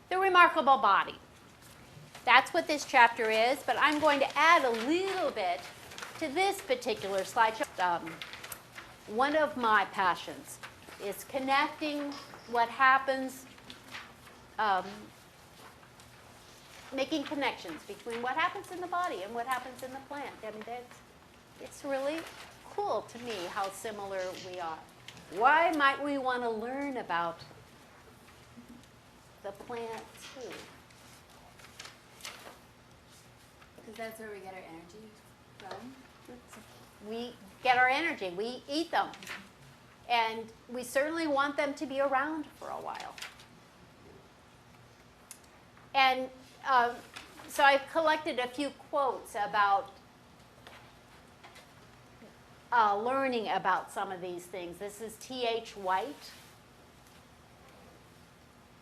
The remarkable body. That's what this chapter is, but I'm going to add a little bit to this particular slideshow. One of my passions is connecting what happens, making connections between what happens in the body and what happens in the plant. I mean, it's really cool to me how similar we are. Why might we want to learn about the plant too? Because that's where we get our energy from. We get our energy. We eat them. And we certainly want them to be around for a while. And so I've collected a few quotes about learning about some of these things. This is T.H. White.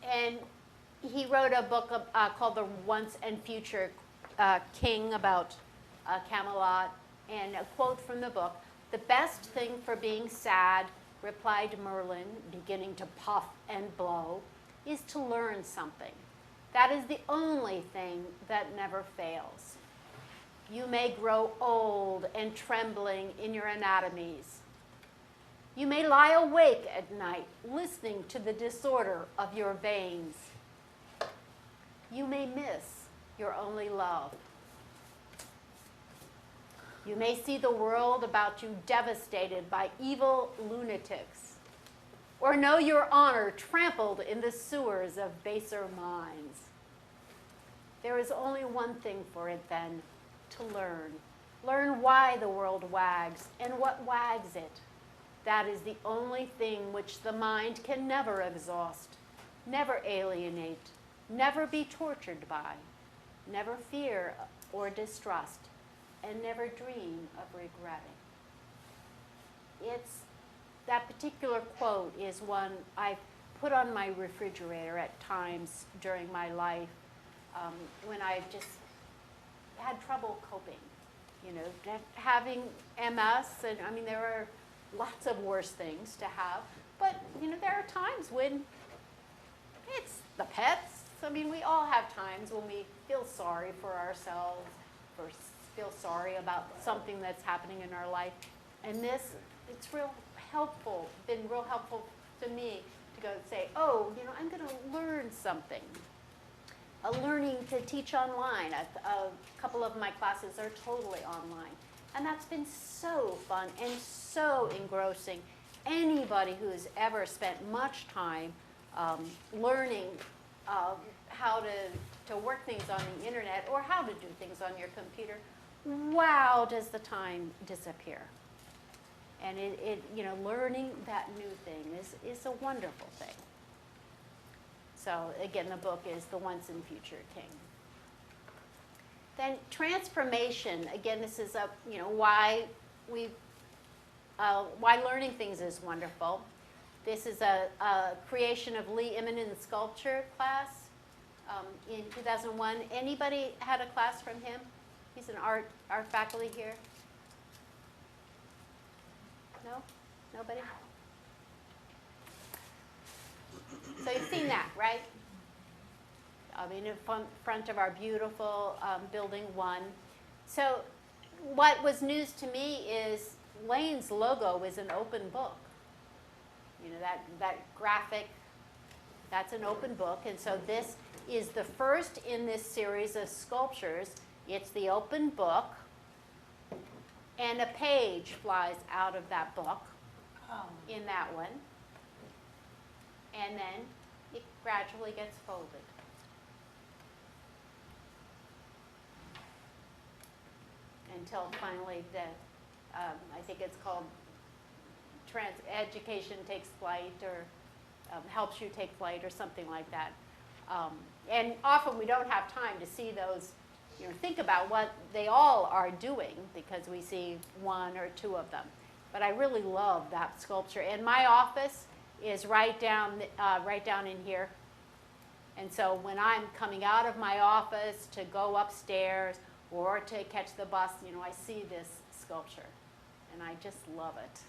And he wrote a book called The Once and Future King about Camelot. And a quote from the book, "The best thing for being sad," replied Merlin, beginning to puff and blow, "is to learn something. That is the only thing that never fails. You may grow old and trembling in your anatomies. You may lie awake at night listening to the disorder of your veins. You may miss your only love. You may see the world about you devastated by evil lunatics, or know your honor trampled in the sewers of baser minds. There is only one thing for it then, to learn. Learn why the world wags and what wags it. That is the only thing which the mind can never exhaust, never alienate, never be tortured by, never fear or distrust, and never dream of regretting." That particular quote is one I've put on my refrigerator at times during my life when I've just had trouble coping. You know, having MS, and I mean, there are lots of worse things to have, but you know, there are times when it's the pets. I mean, we all have times when we feel sorry for ourselves, or feel sorry about something that's happening in our life. And it's real helpful, been real helpful to me to go and say, oh, you know, I'm going to learn something. Learning to teach online. A couple of my classes are totally online. And that's been so fun and so engrossing. Anybody who has ever spent much time learning how to work things on the internet or how to do things on your computer, wow, does the time disappear. And you know, learning that new thing is a wonderful thing. So again, the book is The Once and Future King. Then transformation. Again, this is you know, why learning things is wonderful. This is a creation of Lee Immonen's sculpture class in 2001. Anybody had a class from him? He's an art faculty here. No? Nobody? So you've seen that, right? I mean, in front of our beautiful Building 1. So what was news to me is Lane's logo is an open book. You know, that graphic, that's an open book. And so this is the first in this series of sculptures. It's the open book, and a page flies out of that book in that one. And then it gradually gets folded. Until finally I think it's called Education Takes Flight, or Helps You Take Flight, or something like that. And often we don't have time to see those, you know, think about what they all are doing, because we see one or two of them. But I really love that sculpture. And my office is right down in here. And so when I'm coming out of my office to go upstairs or to catch the bus, you know, I see this sculpture, and I just love it.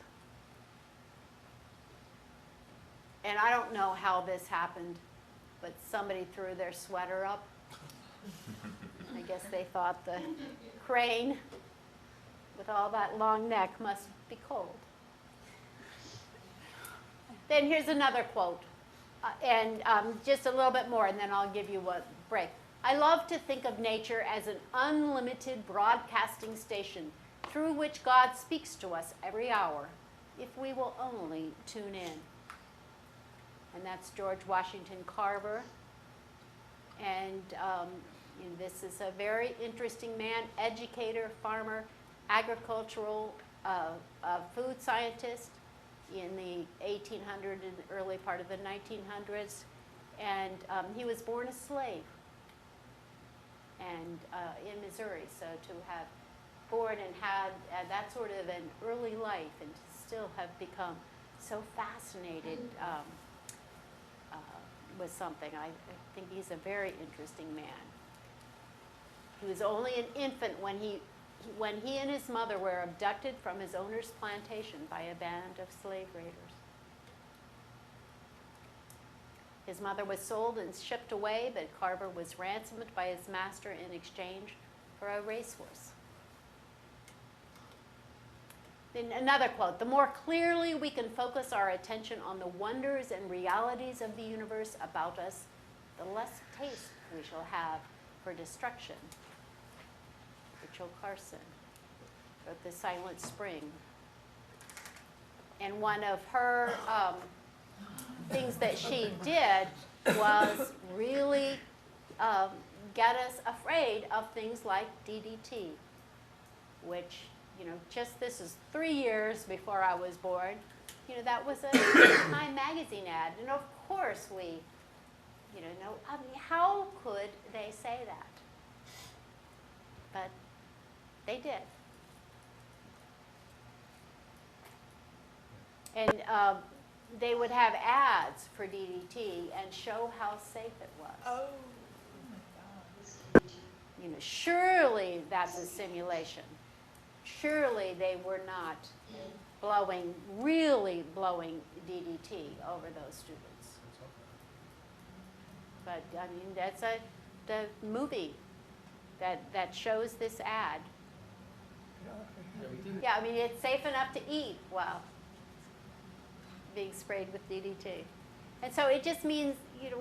And I don't know how this happened, but somebody threw their sweater up. I guess they thought the crane with all that long neck must be cold. Then here's another quote, and just a little bit more, and then I'll give you a break. I love to think of nature as an unlimited broadcasting station through which God speaks to us every hour, if we will only tune in. And that's George Washington Carver. And this is a very interesting man, educator, farmer, agricultural food scientist in the 1800s and early part of the 1900s. And he was born a slave and in Missouri. So to have born and had that sort of an early life and to still have become so fascinated with something, I think he's a very interesting man. He was only an infant when he and his mother were abducted from his owner's plantation by a band of slave raiders. His mother was sold and shipped away, but Carver was ransomed by his master in exchange for a racehorse. Then another quote, the more clearly we can focus our attention on the wonders and realities of the universe about us, the less taste we shall have for destruction. Rachel Carson wrote The Silent Spring. And one of her things that she did was really get us afraid of things like DDT, which, just this is 3 years before I was born. That was a Time magazine ad. And of course we, how could they say that? But they did. And they would have ads for DDT and show how safe it was. Oh my God. Surely that's a simulation. Surely they were not really blowing DDT over those students. But that's the movie that shows this ad. Yeah, it's safe enough to eat while being sprayed with DDT. And so it just means,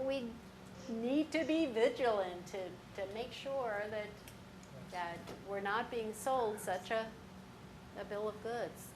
we need to be vigilant to make sure that we're not being sold such a bill of goods.